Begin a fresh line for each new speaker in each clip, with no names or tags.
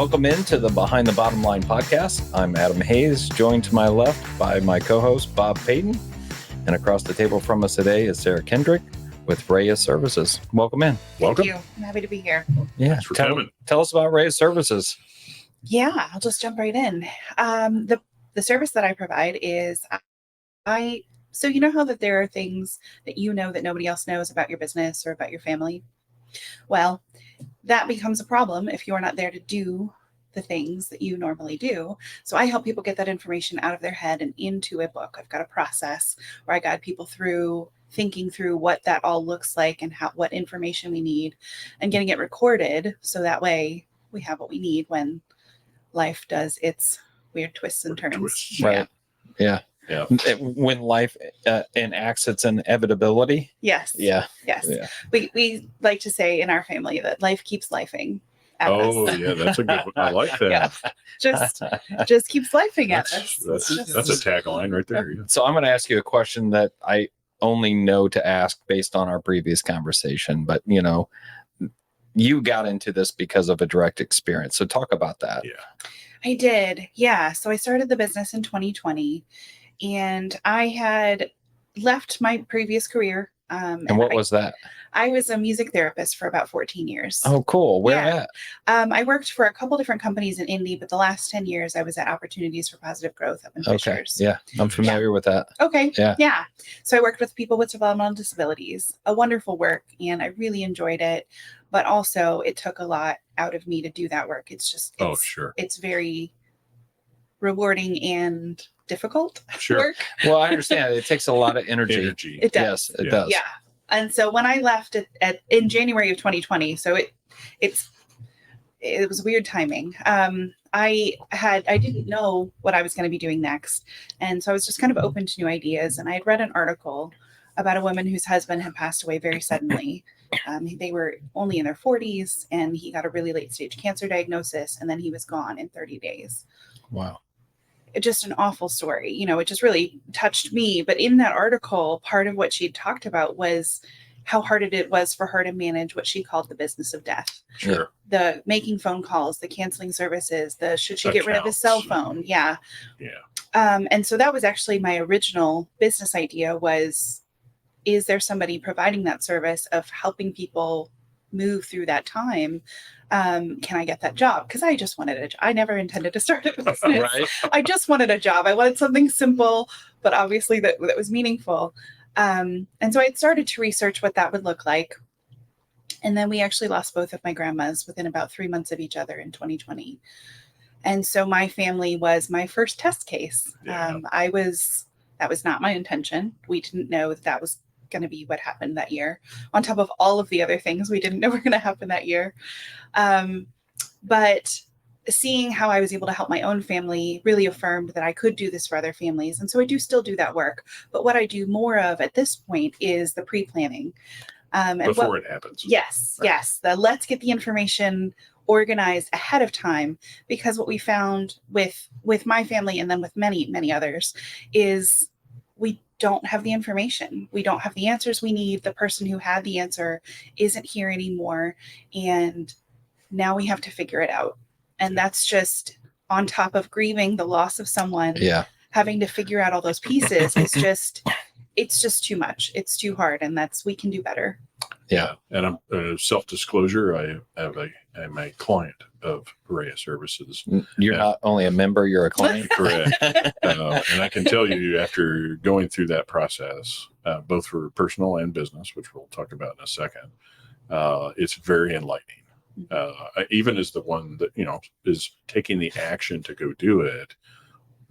Welcome into the Behind the Bottom Line podcast. I'm Adam Hayes, joined to my left by my co-host, Bob Paden. And across the table from us today is Sarah Kendrick with RHEA Services. Welcome in.
Welcome.
Thank you. I'm happy to be here.
Yeah,
Thanks for coming.
Tell us about RHEA Services.
Yeah, I'll just jump right in. The service that I provide is so you know how that there are things that you know that nobody else knows about your business or about your family? Well, that becomes a problem if you're not there to do the things that you normally do. So I help people get that information out of their head and into a book. I've got a process where I guide people through thinking through what that all looks like and what information we need and getting it recorded. So that way we have what we need when life does its weird twists and turns.
Right. Yeah.
Yeah.
When life enacts its inevitability.
Yes.
Yeah.
Yes.
Yeah.
We like to say in our family that life keeps lifing at
Oh,
us.
yeah, that's a good one. I like that.
Yeah. Just keeps lifing at us.
That's a tagline right there. Yeah.
So I'm going to ask you a question that I only know to ask based on our previous conversation, but you got into this because of a direct experience. So talk about that.
Yeah.
I did. Yeah. So I started the business in 2020 and I had left my previous career.
And what was that?
I was a music therapist for about 14 years.
Oh, cool. Where
Yeah.
at?
I worked for a couple different companies in Indy, but the last 10 years I was at Opportunities for Positive Growth up in
Okay.
Fishers.
Yeah. I'm familiar with that.
Okay.
Yeah.
So I worked with people with developmental disabilities, a wonderful work, and I really enjoyed it. But also it took a lot out of me to do that work. It's
Sure.
It's very rewarding and difficult
Sure.
work.
Well, I understand. It takes a lot of energy.
It does.
Yes, it
Yeah.
does.
Yeah. And so when I left in January of 2020, so it was weird timing. I didn't know what I was going to be doing next. And so I was just kind of open to new ideas. And I had read an article about a woman whose husband had passed away very suddenly. They were only in their 40s and he got a really late stage cancer diagnosis. And then he was gone in 30 days.
Wow.
Just an awful story. It just really touched me. But in that article, part of what she talked about was how hard it was for her to manage what she called the business of death.
Sure.
The making phone calls, the canceling services, should she get rid of his cell phone? Yeah.
Yeah.
And so that was actually my original business idea is there somebody providing that service of helping people move through that time? Can I get that job? Because I just wanted I never intended to start a business.
Right.
I just wanted a job. I wanted something simple, but obviously that was meaningful. And so I started to research what that would look like. And then we actually lost both of my grandmas within about 3 months of each other in 2020. And so my family was my first test case.
Yeah.
That was not my intention. We didn't know that was going to be what happened that year, on top of all of the other things we didn't know were going to happen that year. But seeing how I was able to help my own family really affirmed that I could do this for other families. And so I do still do that work. But what I do more of at this point is the pre-planning.
Before it happens.
Yes,
Right.
yes. Let's get the information organized ahead of time, because what we found with my family and then with many, many others is we don't have the information. We don't have the answers we need. The person who had the answer isn't here anymore. And now we have to figure it out. And that's just on top of grieving the loss of someone.
Yeah.
Having to figure out all those pieces it's just too much. It's too hard. And we can do better.
Yeah.
And I'm self-disclosure. I'm a client of RHEA Services.
You're not only a member, you're a client.
Correct. And I can tell you, after going through that process, both for personal and business, which we'll talk about in a second, it's very enlightening. Even as the one that, is taking the action to go do it,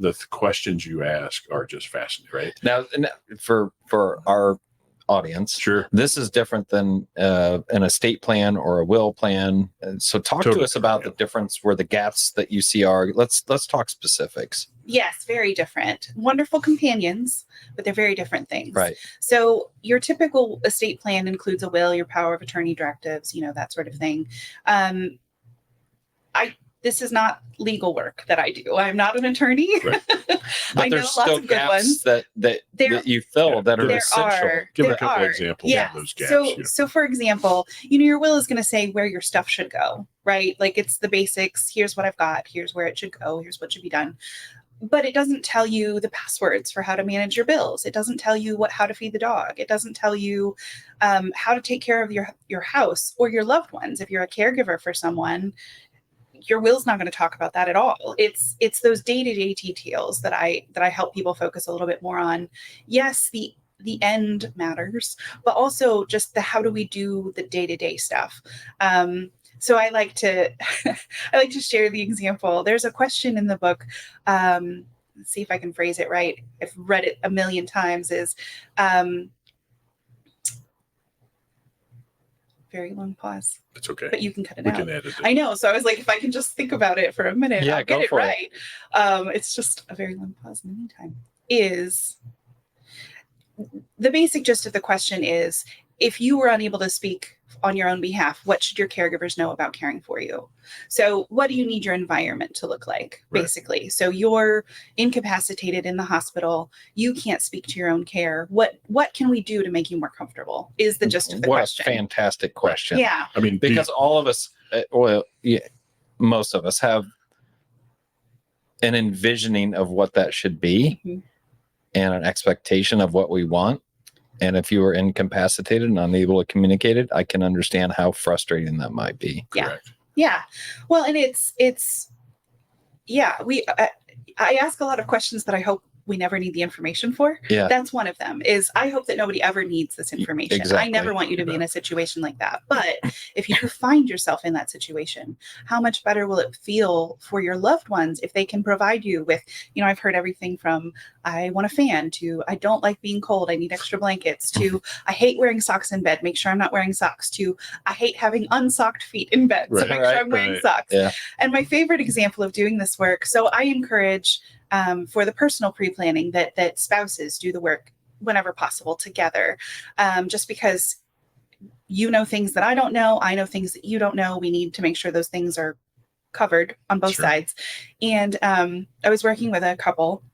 the questions you ask are just fascinating, right?
Now, for our audience,
Sure.
this is different than an estate plan or a will plan. And so talk to
Totally.
us about
Yeah.
the difference, where the gaps that you see are. Let's talk specifics.
Yes, very different. Wonderful companions, but they're very different things.
Right.
So your typical estate plan includes a will, your power of attorney directives, that sort of thing. this is not legal work that I do. I'm not an attorney.
Right.
But
I know
there's
lots
still
of good
gaps
ones.
that you fill that are
There
essential.
are.
Give a
There
couple
are.
examples
Yeah.
of those gaps.
So for example, your will is going to say where your stuff should go, right? Like it's the basics. Here's what I've got. Here's where it should go. Here's what should be done. But it doesn't tell you the passwords for how to manage your bills. It doesn't tell you how to feed the dog. It doesn't tell you how to take care of your house or your loved ones. If you're a caregiver for someone, your will's not going to talk about that at all. It's those day-to-day details that I help people focus a little bit more on. Yes, the end matters, but also just the how do we do the day-to-day stuff. So I like to share the example. There's a question in the book. Let's see if I can phrase it right. I've read it a million times. Is very long pause.
It's okay.
But you can cut it
We
out.
can edit it.
I know. So I was like, if I can just think about it for a minute,
Yeah,
I'll
go
get it
for it.
right. It's just a very long pause in the meantime. Is the basic gist of the question is, if you were unable to speak on your own behalf, what should your caregivers know about caring for you? So what do you need your environment to look like, basically? Right. So you're incapacitated in the hospital. You can't speak to your own care. What can we do to make you more comfortable is the gist of the question.
What a fantastic question.
Yeah.
I mean,
because all of us, most of us have an envisioning of what that should be and an expectation of what we want. And if you were incapacitated and unable to communicate it, I can understand how frustrating that might be.
Yeah.
Correct.
Yeah. Well, and I ask a lot of questions that I hope we never need the information for.
Yeah.
That's one of them. Is I hope that nobody ever needs this information.
Exactly.
I never want you to be in a situation like that. But if you do find yourself in that situation, how much better will it feel for your loved ones if they can provide you with, I've heard everything from I want a fan to I don't like being cold, I need extra blankets, to I hate wearing socks in bed, make sure I'm not wearing socks, to I hate having unsocked feet in bed, so make sure I'm wearing socks.
Yeah.
And my favorite example of doing this work, so I encourage for the personal pre-planning that spouses do the work whenever possible together, just because things that I don't know, I know things that you don't know. We need to make sure those things are covered on both sides. And I was working with a couple,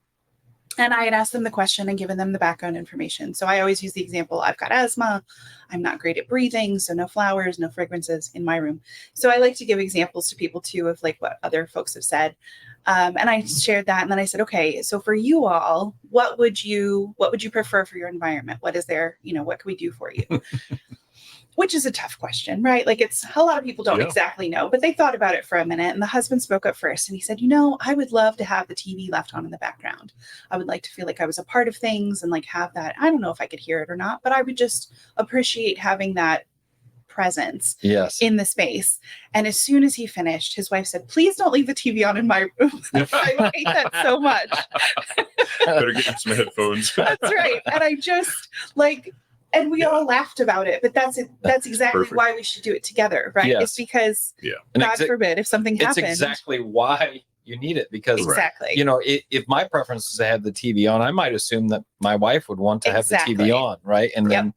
and I had asked them the question and given them the background information. So I always use the example, I've got asthma, I'm not great at breathing, so no flowers, no fragrances in my room. So I like to give examples to people too of like what other folks have said. And I shared that, and then I said, okay, so for you all, what would you prefer for your environment? What is there, what can we do for you? Which is a tough question, right? Like it's a lot of people don't exactly know, but they thought about it for a minute, and the husband spoke up first, and he said, I would love to have the TV left on in the background. I would like to feel like I was a part of things and like have that. I don't know if I could hear it or not, but I would just appreciate having that presence in the space. And as soon as he finished, his wife said, please don't leave the TV on in my room. I hate that so much.
Better get some headphones.
That's right. And I just and we all laughed about it, but that's exactly why we should do it together, right?
Yes.
It's because
And
God forbid if something happened.
It's exactly why you need it, because if my preference is to have the TV on, I might assume that my wife would want to have the TV on, right? And then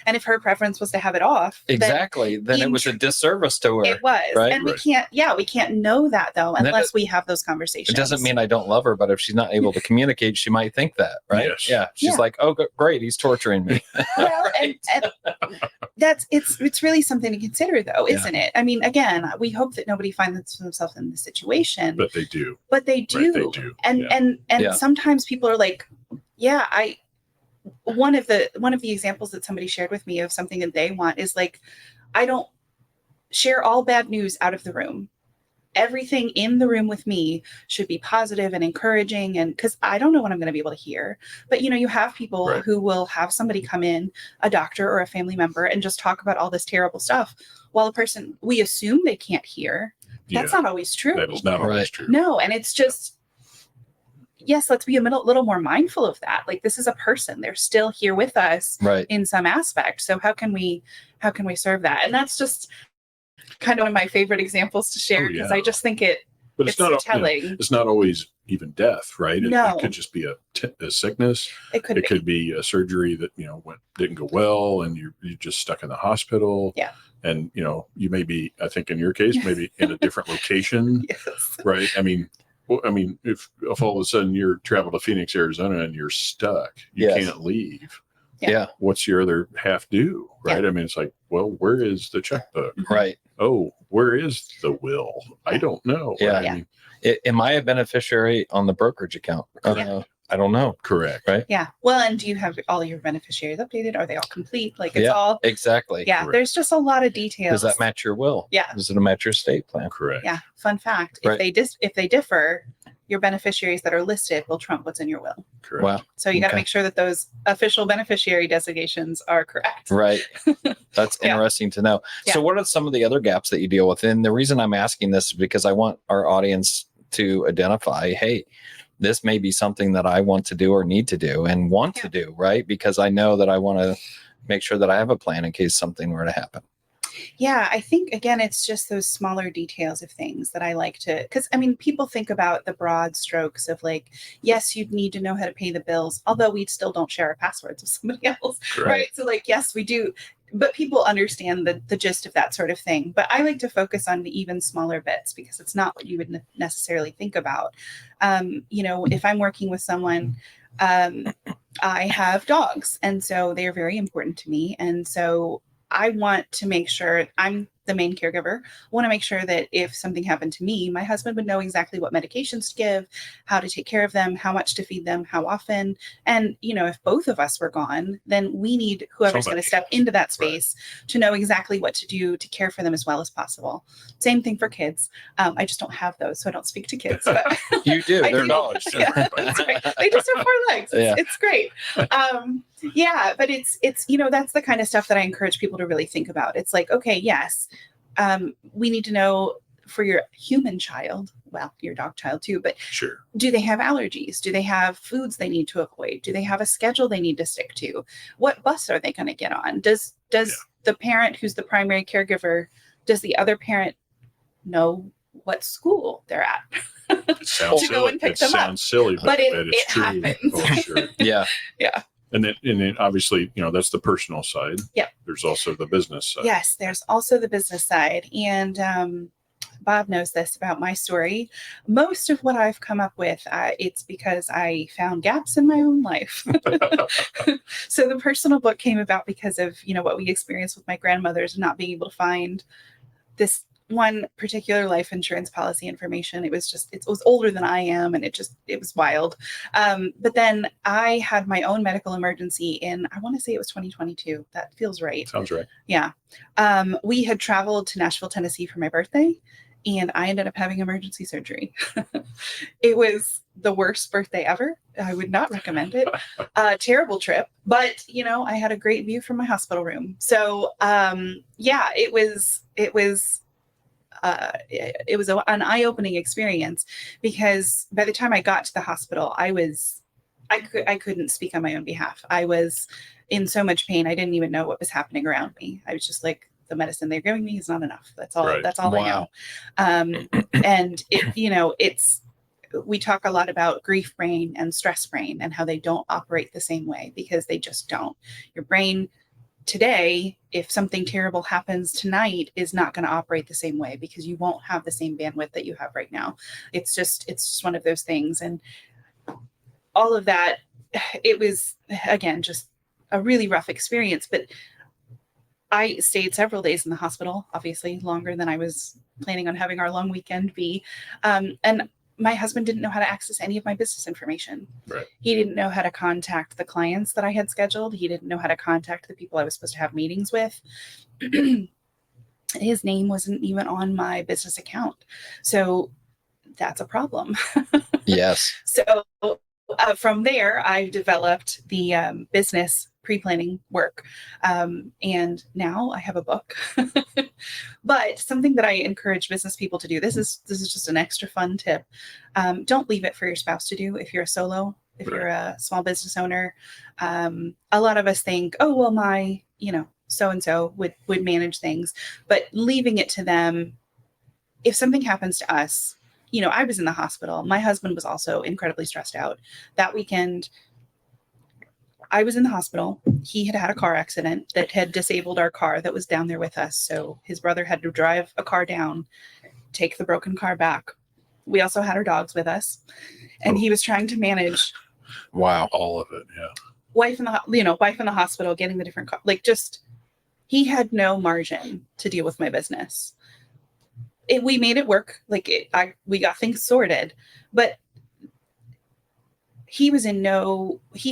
and if her preference was to have it off,
then it was a disservice to her.
It was,
right?
And we can't know that though unless we have those conversations.
It doesn't mean I don't love her, but if she's not able to communicate, she might think that, right?
Yes.
Yeah, she's like, oh, great, he's torturing me.
Well, and that's it's really something to consider, though, isn't it? I mean, again, we hope that nobody finds themselves in this situation,
but they do.
But they do,
Right, they do.
And sometimes people are like, one of the examples that somebody shared with me of something that they want is like, I don't share all bad news out of the room. Everything in the room with me should be positive and encouraging, and because I don't know what I'm going to be able to hear. But you have people who will have somebody come in, a doctor or a family member, and just talk about all this terrible stuff while a person we assume they can't hear. That's not always true.
That is not always true.
No, and it's just yes, let's be a little more mindful of that. Like, this is a person; they're still here with us in some aspect. So how can we serve that? And that's just kind of one of my favorite example to share, because I just think it's not telling.
It's not always even death, right?
No.
It could just be a sickness.
It could
be a surgery that didn't go well, and you're just stuck in the hospital.
Yeah.
And, you may be, I think in your case, maybe in a different location,
Yes.
right? I mean, if all of a sudden you're travel to Phoenix, Arizona, and you're stuck, you
Yes.
can't leave.
Yeah.
What's your other half do, right?
Yeah.
I mean, it's like, well, where is the checkbook?
Right.
Oh, where is the will? I don't know.
Yeah.
Right?
Yeah.
I mean,
Am I a beneficiary on the brokerage account? I don't know.
correct.
Right.
Yeah. Well, and do you have all your beneficiaries updated? Are they all complete? Like it's
Yeah,
all.
exactly.
Yeah.
Correct.
There's just a lot of details.
Does that match your will?
Yeah.
Does it match your estate plan?
Correct.
Yeah. Fun fact:
Right.
if they differ, your beneficiaries that are listed will trump what's in your will.
Correct.
Wow.
So you got to
Okay.
make sure that those official beneficiary designations are correct.
Right. That's
Yeah.
interesting to know.
Yeah.
So what are some of the other gaps that you deal with? And the reason I'm asking this is because I want our audience to identify, hey, this may be something that I want to do or need to do and want to do, right? Because I know that I want to make sure that I have a plan in case something were to happen.
Yeah, I think again, it's just those smaller details of things that I like to, because I mean, people think about the broad strokes of like, yes, you'd need to know how to pay the bills, although we still don't share our passwords with somebody else,
Correct.
right? So like, yes, we do, but people understand the gist of that sort of thing. But I like to focus on the even smaller bits because it's not what you would necessarily think about. If I'm working with someone, I have dogs, and so they are very important to me, and so I want to make sure I'm the main caregiver. I want to make sure that if something happened to me, my husband would know exactly what medications to give, how to take care of them, how much to feed them, how often. And, if both of us were gone, then we need whoever's going to step into that space to know exactly what to do to care for them as well as possible. Same thing for kids. I just don't have those, so I don't speak to kids. But
You do.
I
They're
do.
Knowledge.
Yeah, that's right. They just have 4 legs. It's great. Yeah, but it's that's the kind of stuff that I encourage people to really think about. It's like, okay, yes, we need to know for your human child, well, your dog child too, but
Sure.
do they have allergies? Do they have foods they need to avoid? Do they have a schedule they need to stick to? What bus are they going to get on? Does the parent who's the primary caregiver, does the other parent know what school they're at?
It sounds
To
silly.
go and pick them up.
Sounds silly,
But it
it's true.
happens.
Oh, sure.
Yeah.
Yeah.
And then obviously, that's the personal side.
Yep.
There's also the business side.
Yes, there's also the business side. And Bob knows this about my story. Most of what I've come up with, it's because I found gaps in my own life. So the personal book came about because of, what we experienced with my grandmothers and not being able to find this one particular life insurance policy information. It was older than I am, and it was wild. But then I had my own medical emergency in, I want to say it was 2022. That feels right.
Sounds right.
Yeah. We had traveled to Nashville, Tennessee for my birthday, and I ended up having emergency surgery. It was the worst birthday ever. I would not recommend it. Terrible trip, but I had a great view from my hospital room. So yeah, it was an eye-opening experience, because by the time I got to the hospital, I couldn't speak on my own behalf. I was in so much pain. I didn't even know what was happening around me. I was just like, the medicine they're giving me is not enough. That's all.
Right.
That's all
Wow.
I know. And we talk a lot about grief brain and stress brain and how they don't operate the same way, because they just don't. Your brain today, if something terrible happens tonight, is not going to operate the same way, because you won't have the same bandwidth that you have right now. It's just one of those things. And all of that, it was, again, just a really rough experience. But I stayed several days in the hospital, obviously longer than I was planning on having our long weekend be. And my husband didn't know how to access any of my business information.
Right.
He didn't know how to contact the clients that I had scheduled. He didn't know how to contact the people I was supposed to have meetings with. His name wasn't even on my business account. So that's a problem.
Yes.
So from there, I developed the business pre-planning work. And now I have a book. But something that I encourage business people to do, this is just an extra fun tip. Don't leave it for your spouse to do if you're a solo, if you're a small business owner. A lot of us think, oh, well, my, so-and-so would manage things. But leaving it to them, if something happens to us, I was in the hospital. My husband was also incredibly stressed out. That weekend, I was in the hospital. He had had a car accident that had disabled our car that was down there with us. So his brother had to drive a car down, take the broken car back. We also had our dogs with us, and he was trying to manage
all of it. Yeah.
wife in the hospital, getting the different car, like, just, he had no margin to deal with my business. We made it work. We got things sorted, but he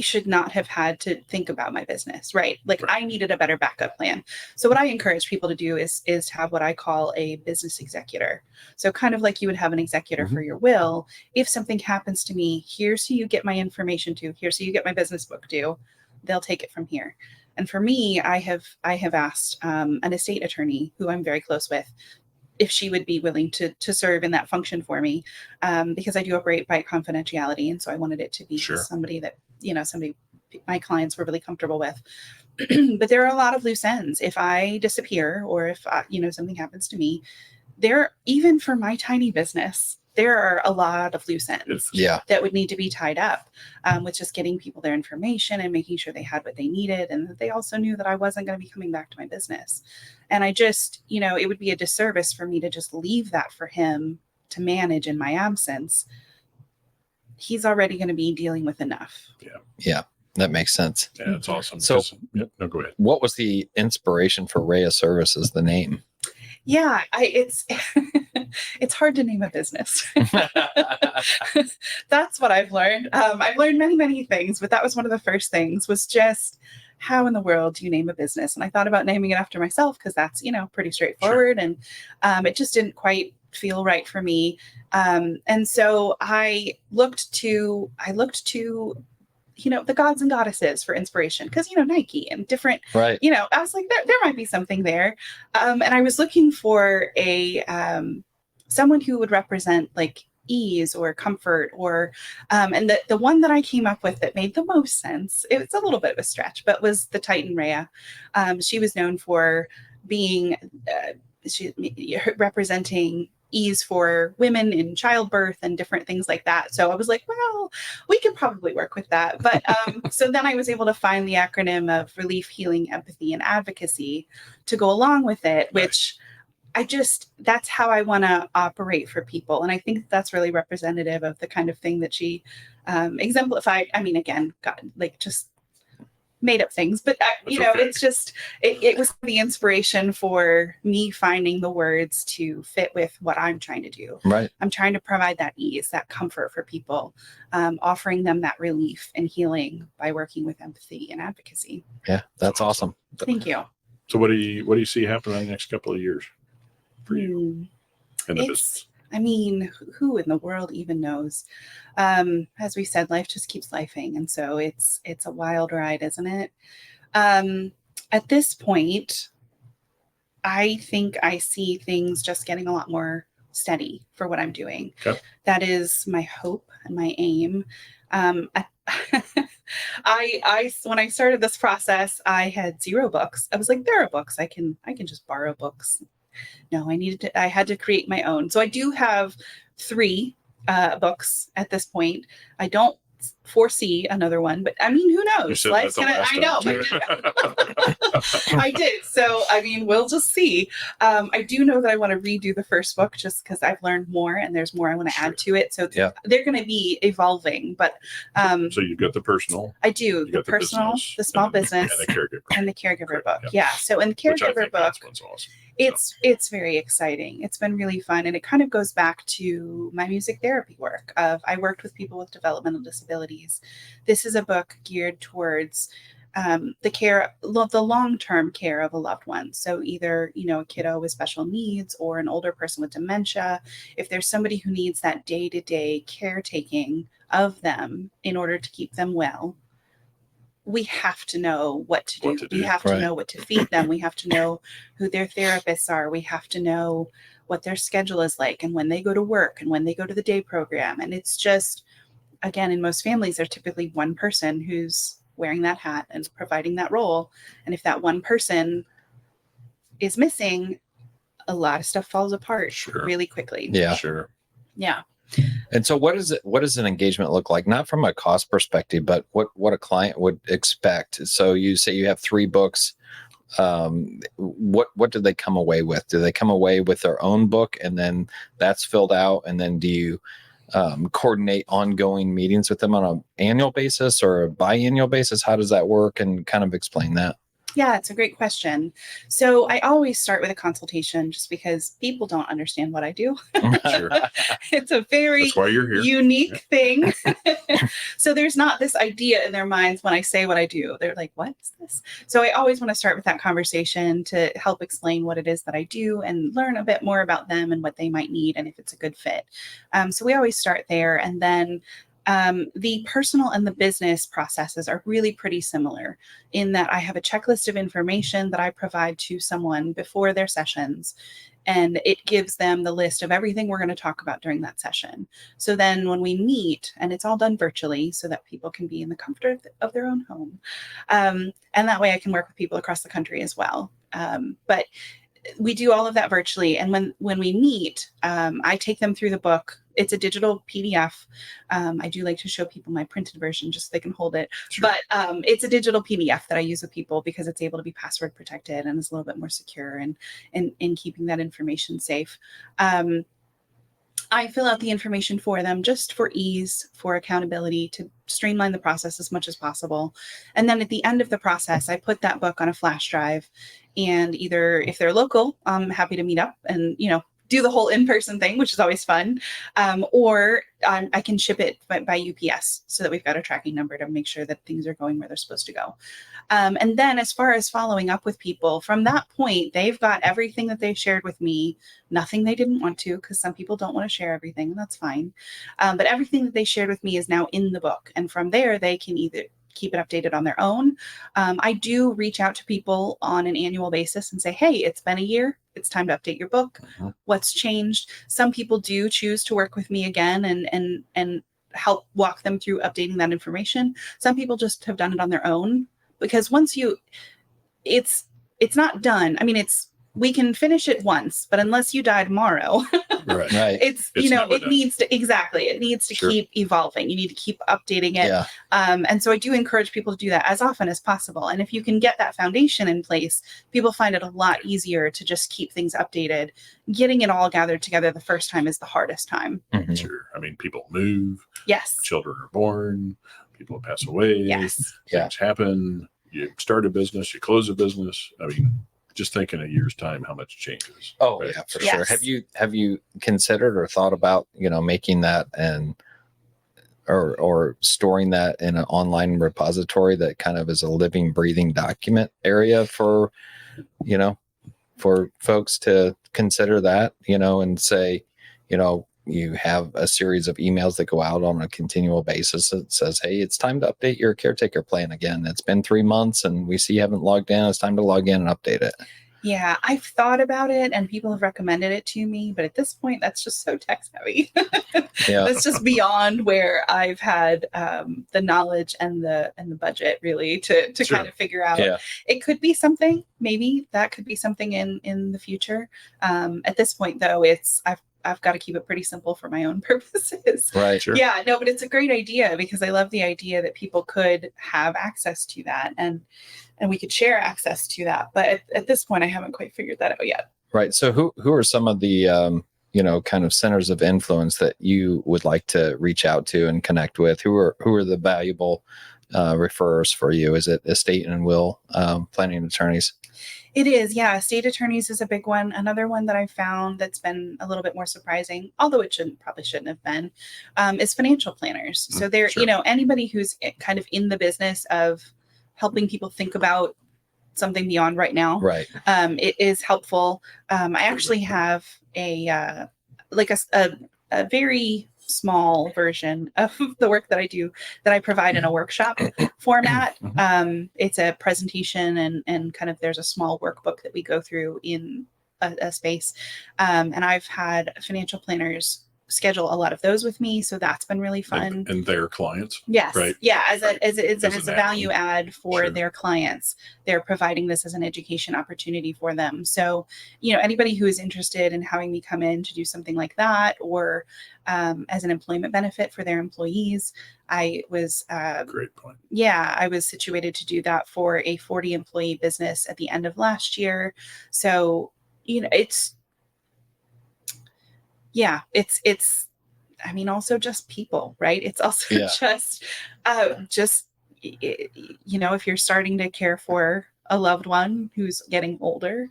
should not have had to think about my business, right? Like, I needed a better backup plan. So what I encourage people to do is to have what I call a business executor. So kind of like you would have an executor for your will. If something happens to me, here's who you get my information to. Here's who you get my business book to. They'll take it from here. And for me, I have asked an estate attorney who I'm very close with if she would be willing to serve in that function for me, because I do operate by confidentiality. And so I wanted it to be somebody that, somebody my clients were really comfortable with. But there are a lot of loose ends. If I disappear, or if, something happens to me, even for my tiny business, there are a lot of loose ends that would need to be tied up, with just getting people their information and making sure they had what they needed, and that they also knew that I wasn't going to be coming back to my business. And I just, it would be a disservice for me to just leave that for him to manage in my absence. He's already going to be dealing with enough.
Yeah, that makes sense.
Yeah, that's awesome.
So,
no, go ahead.
What was the inspiration for RHEA Services, the name?
Yeah, it's it's hard to name a business. That's what I've learned. I've learned many, many things, but that was one of the first things, was just, how in the world do you name a business? And I thought about naming it after myself, because that's, pretty straightforward. And it just didn't quite feel right for me. And so I looked to the gods and goddesses for inspiration, because, Nike and different, I was like, there might be something there. And I was looking for someone who would represent like ease or comfort, or, and the one that I came up with that made the most sense, it was a little bit of a stretch, but was the Titan Raya. She was known for being, representing ease for women in childbirth and different things like that. So I was like, well, we could probably work with that. But so then I was able to find the acronym of relief, healing, empathy, and advocacy to go along with it, which that's how I want to operate for people. And I think that's really representative of the kind of thing that she exemplified. I mean, again, just made up things, but it's just, it was the inspiration for me finding the words to fit with what I'm trying to do.
Right. I'm
trying to provide that ease, that comfort for people, offering them that relief and healing by working with empathy and advocacy.
Yeah, that's awesome.
Thank you.
So what do you see happening in the next couple of years for you in the business?
I mean, who in the world even knows? As we said, life just keeps lifing. And so it's a wild ride, isn't it? At this point, I think I see things just getting a lot more steady for what I'm doing. Okay. That is my hope and my aim. When I started this process, I had 0 books. I was like, there are books. I can just borrow books. No, I had to create my own. So I do have 3 books at this point. I don't foresee another one, but I mean, who knows? Life's gonna, I know. I did. So, I mean, we'll just see. I do know that I want to redo the first book just because I've learned more and there's more I want to add to it. So they're going to be evolving, but.
So you've got the personal.
I do. The personal, the small business, and the caregiver book. Yeah. So in the caregiver book,
awesome.
It's very exciting. It's been really fun. And it kind of goes back to my music therapy work I worked with people with developmental disabilities. This is a book geared towards the long-term care of a loved one. So either, a kiddo with special needs or an older person with dementia, if there's somebody who needs that day-to-day caretaking of them in order to keep them well, we have to know what to do. We have to know what to feed them. We have to know who their therapists are. We have to know what their schedule is like and when they go to work and when they go to the day program. And it's just, again, in most families, there's typically one person who's wearing that hat and providing that role. And if that one person is missing, a lot of stuff falls apart really quickly.
Yeah.
Sure.
Yeah.
And so what is it? What does an engagement look like? Not from a cost perspective, but what a client would expect. So you say you have 3 books. What do they come away with? Do they come away with their own book and then that's filled out? And then do you coordinate ongoing meetings with them on an annual basis or a biannual basis? How does that work? And kind of explain that.
Yeah, it's a great question. So I always start with a consultation just because people don't understand what I do.
Sure.
It's a very
That's why you're here.
unique thing. So there's not this idea in their minds when I say what I do. They're like, what is this? So I always want to start with that conversation to help explain what it is that I do and learn a bit more about them and what they might need and if it's a good fit. So we always start there. And then the personal and the business processes are really pretty similar in that I have a checklist of information that I provide to someone before their sessions, and it gives them the list of everything we're going to talk about during that session. So then when we meet, and it's all done virtually so that people can be in the comfort of their own home. And that way I can work with people across the country as well. But we do all of that virtually. And when we meet, I take them through the book. It's a digital PDF. I do like to show people my printed version just so they can hold it.
Sure.
But it's a digital PDF that I use with people because it's able to be password protected and is a little bit more secure and in keeping that information safe. I fill out the information for them just for ease, for accountability, to streamline the process as much as possible. And then at the end of the process, I put that book on a flash drive. And either if they're local, I'm happy to meet up and, do the whole in-person thing, which is always fun. Or I can ship it by UPS so that we've got a tracking number to make sure that things are going where they're supposed to go. And then as far as following up with people, from that point, they've got everything that they shared with me, nothing they didn't want to, because some people don't want to share everything, and that's fine. But everything that they shared with me is now in the book. And from there, they can either keep it updated on their own. I do reach out to people on an annual basis and say, hey, it's been a year. It's time to update your book. What's changed? Some people do choose to work with me again and help walk them through updating that information. Some people just have done it on their own because it's not done. I mean, we can finish it once, but unless you die tomorrow,
Right.
it needs to
Sure.
keep evolving. You need to keep updating it.
Yeah.
And so I do encourage people to do that as often as possible. And if you can get that foundation in place, people find it a lot easier to just keep things updated. Getting it all gathered together the first time is the hardest time.
Mhm.
Sure. I mean, people move,
Yes.
children are born, people pass away,
Yes.
things happen. You start a business, you close a business. I mean, just think in a year's time how much changes.
Oh,
right?
yeah, for
Yes.
sure. Have you considered or thought about, making that or storing that in an online repository that kind of is a living, breathing document area for folks to consider that, and say, you have a series of emails that go out on a continual basis that says, hey, it's time to update your caretaker plan again. It's been 3 months and we see you haven't logged in. It's time to log in and update it.
Yeah, I've thought about it and people have recommended it to me, but at this point, that's just so text heavy.
Yeah.
That's just beyond where I've had the knowledge and the budget really to
Sure.
kind of figure out.
Yeah.
It could be something, maybe that could be something in the future. At this point, though, I've got to keep it pretty simple for my own purposes.
Right.
Sure.
Yeah, no, but it's a great idea because I love the idea that people could have access to that and we could share access to that. But at this point, I haven't quite figured that out yet.
Right. So who are some of the, kind of centers of influence that you would like to reach out to and connect with? Who are the valuable referrers for you? Is it estate and will planning attorneys?
It is, yeah. Estate attorneys is a big one. Another one that I found that's been a little bit more surprising, although it probably shouldn't have been, is financial planners. So they're,
Sure.
Anybody who's kind of in the business of helping people think about something beyond right now.
Right.
It is helpful. I actually have a very small version of the work that I do that I provide in a workshop format. It's a presentation and kind of there's a small workbook that we go through in a space. And I've had financial planners schedule a lot of those with me. So that's been really fun.
And their clients.
Yes.
Right.
Yeah. As
Right.
a value add for
Sure.
their clients, they're providing this as an education opportunity for them. So, anybody who is interested in having me come in to do something like that, or as an employment benefit for their employees, I was,
Great point.
yeah, I was situated to do that for a 40 employee business at the end of last year. So, it's I mean, also just people, right? It's also if you're starting to care for a loved one who's getting older,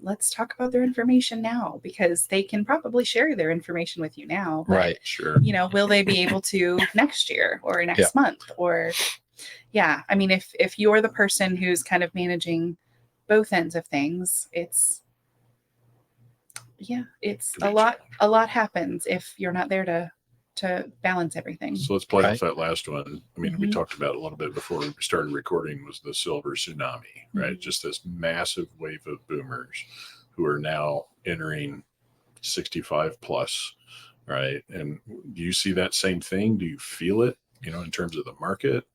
let's talk about their information now, because they can probably share their information with you now. But,
Right.
Sure.
will they be able to next year or next month? Or, I mean, if you're the person who's kind of managing both ends of things, it's a lot happens if you're not there to balance everything.
So let's play
Right.
off that last one. I mean, we talked about it a little bit before we started recording, was the silver tsunami, right? Just this massive wave of boomers who are now entering 65 plus, right? And do you see that same thing? Do you feel it, in terms of the market?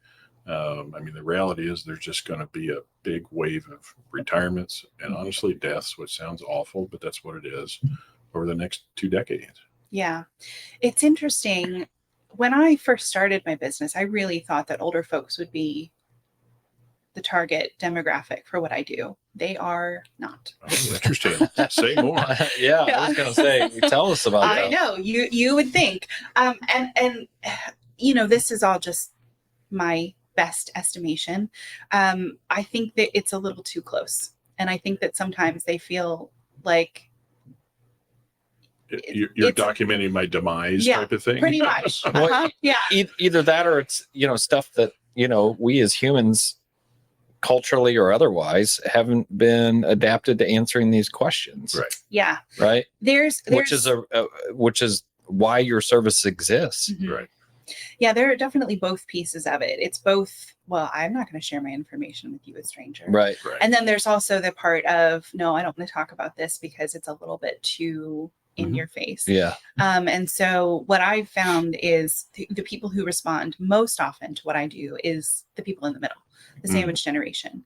I mean, the reality is there's just going to be a big wave of retirements and honestly deaths, which sounds awful, but that's what it is, over the next 2 decades.
Yeah. It's interesting. When I first started my business, I really thought that older folks would be the target demographic for what I do. They are not.
Oh, interesting. Say more.
I was going to say, tell us about that.
I know you would think. And this is all just my best estimation. I think that it's a little too close. And I think that sometimes they feel like
you're documenting my demise type of thing.
Pretty much.
Well,
Yeah.
Either that, or it's, stuff that, we as humans, culturally or otherwise, haven't been adapted to answering these questions.
Right.
Yeah.
Right.
There's
which is why your service exists.
Right.
Yeah, there are definitely both pieces of it. It's both, well, I'm not going to share my information with you, a stranger.
Right.
And then there's also the part of, no, I don't want to talk about this because it's a little bit too in your face.
Yeah.
And so what I've found is the people who respond most often to what I do is the people in the middle, the sandwich generation.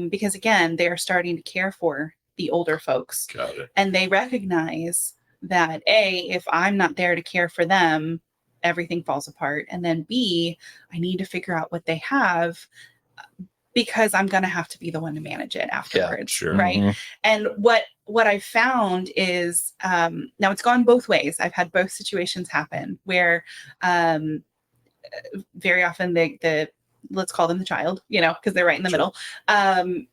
Because again, they're starting to care for the older folks.
Got it.
And they recognize that if I'm not there to care for them, everything falls apart. And then B, I need to figure out what they have, because I'm going to have to be the one to manage it afterwards.
Yeah, sure.
Right.
Mhm.
And what I've found is, now it's gone both ways. I've had both situations happen where, very often the let's call them the child, because they're right in the middle,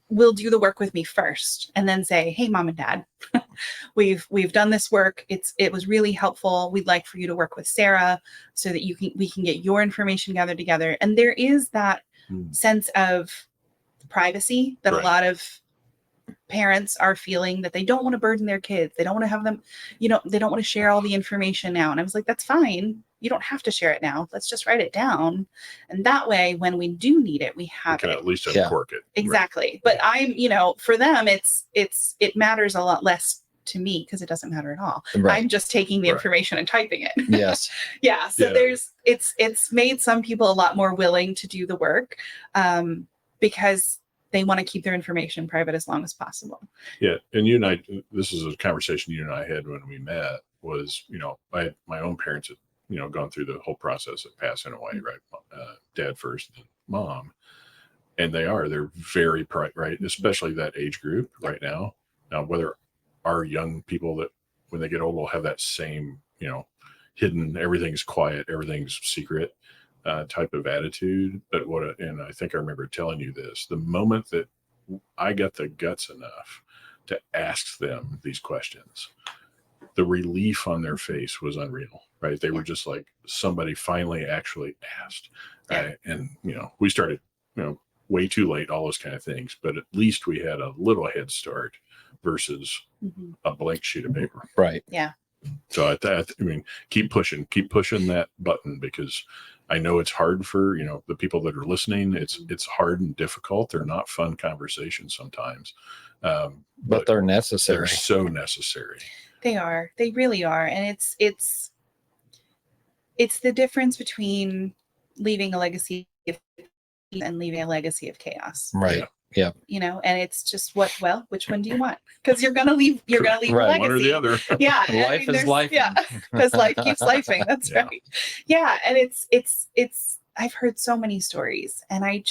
will do the work with me first and then say, hey, mom and dad, we've done this work. It was really helpful. We'd like for you to work with Sarah so that we can get your information gathered together. And there is that sense of privacy that a lot of parents are feeling, that they don't want to burden their kids. They don't want to have them, they don't want to share all the information now. And I was like, that's fine. You don't have to share it now. Let's just write it down. And that way, when we do need it, we have
can
it.
at least uncork it.
Exactly. Right. But I'm, for them, it matters a lot less to me because it doesn't matter at all.
Right.
I'm just taking the information and typing it.
Yes.
Yeah. So it's made some people a lot more willing to do the work, because they want to keep their information private as long as possible.
Yeah. And you and I, this is a conversation you and I had when we met, was, I had my own parents had, gone through the whole process of passing away, right? Dad first, then mom. And they're very bright, right? Especially that age group right now. Now, whether our young people that when they get old will have that same, hidden, everything's quiet, everything's secret type of attitude. But and I think I remember telling you this, the moment that I got the guts enough to ask them these questions, the relief on their face was unreal, right? They were just like, somebody finally actually asked, right? And, we started, way too late, all those kind of things, but at least we had a little head start versus a blank sheet of paper.
Right.
Yeah.
So I mean, keep pushing that button, because I know it's hard for, the people that are listening. It's hard and difficult. They're not fun conversations sometimes.
But they're necessary.
They're so necessary.
They are. They really are. And it's it's the difference between leaving a legacy of peace and leaving a legacy of chaos.
Right. Yeah.
You know, and it's just which one do you want? Because you're gonna leave a
Right.
legacy.
One or the other.
Yeah.
Life is life.
Yeah. Because life keeps lifing. That's
Yeah.
right. Yeah. And it's I've heard so many stories, and I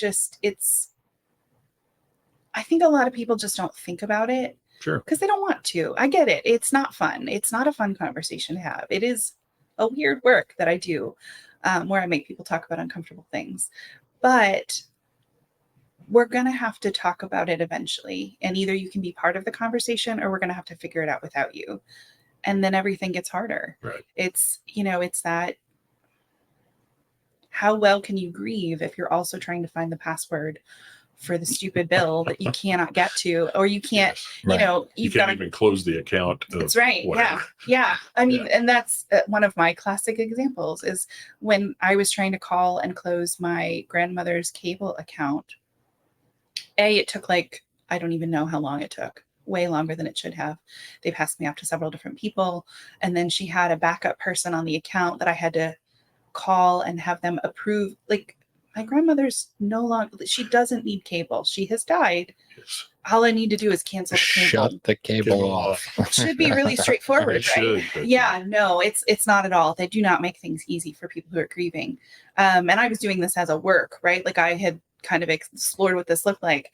think a lot of people just don't think about it
Sure.
because they don't want to. I get it. It's not fun. It's not a fun conversation to have. It is a weird work that I do, where I make people talk about uncomfortable things. But we're going to have to talk about it eventually. And either you can be part of the conversation, or we're going to have to figure it out without you. And then everything gets harder.
Right.
It's that, how well can you grieve if you're also trying to find the password for the stupid bill that you cannot get to, or you can't,
Yes.
you've
You
got
can't even close the account.
That's right.
Whatever.
Yeah. I mean, and that's one of my classic examples is when I was trying to call and close my grandmother's cable account. It took I don't even know how long it took. Way longer than it should have. They passed me off to several different people. And then she had a backup person on the account that I had to call and have them approve. My grandmother's no longer, she doesn't need cable. She has died.
Yes.
All I need to do is cancel the cable.
Shut the cable off.
It should be really straightforward,
It should, but-
Yeah, no, it's not at all. They do not make things easy for people who are grieving. And I was doing this as a work, right? I had kind of explored what this looked like.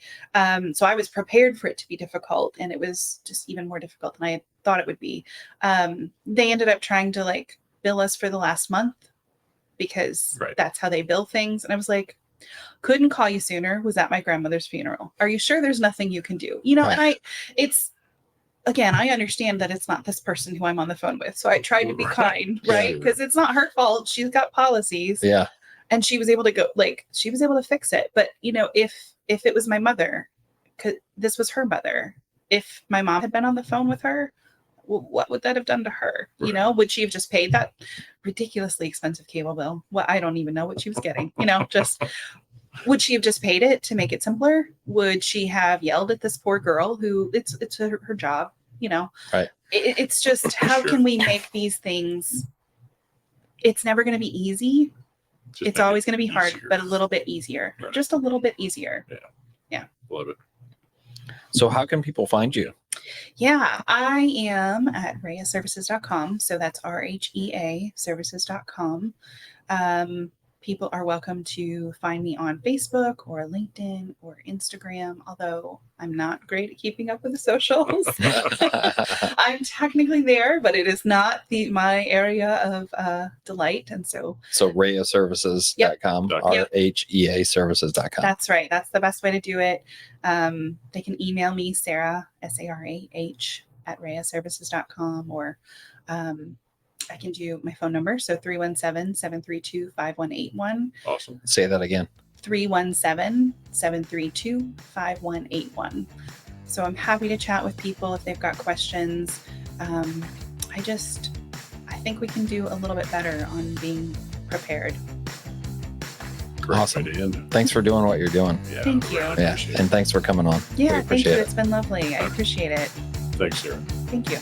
So I was prepared for it to be difficult, and it was just even more difficult than I thought it would be. They ended up trying to bill us for the last month because that's how they bill things. And I was like, couldn't call you sooner. Was at my grandmother's funeral. Are you sure there's nothing you can do? And I understand that it's not this person who I'm on the phone with. So I tried to be kind, right? Because it's not her fault. She's got policies.
Yeah.
And she was able to go, she was able to fix it. But, if it was my mother, because this was her mother, if my mom had been on the phone with her, what would that have done to her? Would she have just paid that ridiculously expensive cable bill? Well, I don't even know what she was getting, would she have just paid it to make it simpler? Would she have yelled at this poor girl who it's her job,
Right.
It's just, how can we make these things? It's never going to be easy. It's always going to be hard, but a little bit easier.
Right.
Just a little bit easier. Yeah.
Love it.
So how can people find you?
Yeah, I am at RHEA So that's RHEA Services.com. People are welcome to find me on Facebook or LinkedIn or Instagram, although I'm not great at keeping up with the socials. I'm technically there, but it is not my area of delight. And so
RHEA Services.com, RHEA Services.com.
That's right. That's the best way to do it. They can email me, Sarah, SARAH, at RHEAServices.com, or I can do my phone number. So 317-732-5181.
Awesome.
Say that again.
317-732-5181. So I'm happy to chat with people if they've got questions. I think we can do a little bit better on being prepared.
Great
Awesome.
way to end.
Thanks for doing what you're doing.
Yeah,
Thank you.
really
Yeah.
appreciate it.
And thanks for coming on.
Yeah,
We
thank you.
appreciate it.
It's been lovely. I appreciate it.
Thanks, Sarah.
Thank you.